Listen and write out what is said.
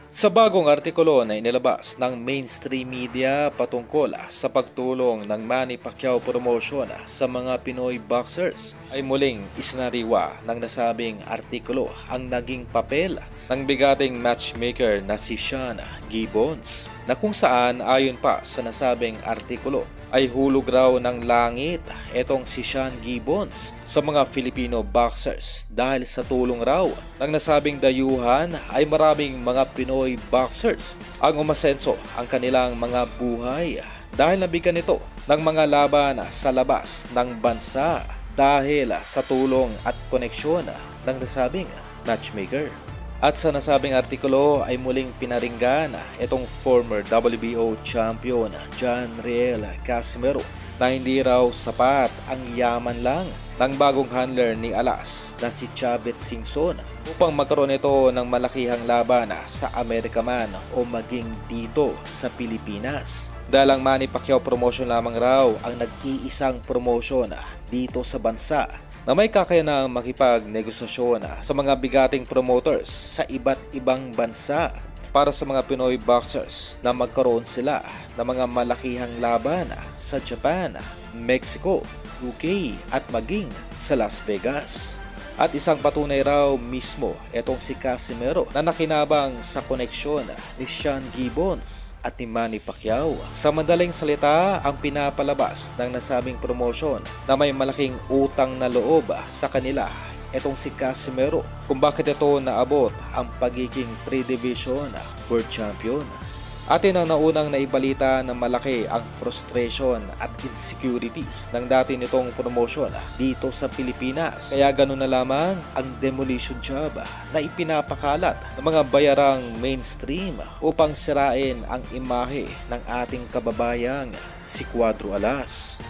Sa bagong artikulo na inilabas ng mainstream media patungkol sa pagtulong ng Manny Pacquiao promotion sa mga Pinoy boxers, ay muling isinariwa ng nasabing artikulo ang naging papel ng bigating matchmaker na si Sean Gibbons, na kung saan ayon pa sa nasabing artikulo ay hulog raw ng langit etong si Sean Gibbons sa mga Filipino boxers dahil sa tulong raw ng nasabing dayuhan ay maraming mga Pinoy boxers ang umasenso ang kanilang mga buhay dahil nabigyan nito ng mga laban sa labas ng bansa dahil sa tulong at koneksyon ng nasabing matchmaker. At sa nasabing artikulo ay muling pinaringgan itong former WBO champion John Riel Casimero na hindi raw sapat ang yaman lang ng bagong handler ni Alas na si Chavez Singson upang magkaroon ito ng malakihang laban sa Amerika man o maging dito sa Pilipinas. Dahil ang Manny Pacquiao promotion lamang raw ang nag-iisang promotion dito sa bansa na may kakayanang makipagnegosasyon sa mga bigating promoters sa iba't ibang bansa para sa mga Pinoy boxers na magkaroon sila ng mga malakihang laban sa Japan, Mexico, UK at maging sa Las Vegas. At isang patunay raw mismo itong si Casimero na nakinabang sa koneksyon ni Sean Gibbons at ni Manny Pacquiao. Sa madaling salita, ang pinapalabas ng nasabing promotion na may malaking utang na loob sa kanila itong si Casimero kung bakit ito naabot ang pagiging 3 Division World Champion. Atin ang naunang naibalita na malaki ang frustration at insecurities ng dati nitong promotion dito sa Pilipinas. Kaya ganun na lamang ang demolition job na ipinapakalat ng mga bayarang mainstream upang sirain ang imahe ng ating kababayang si Cuadro Alas.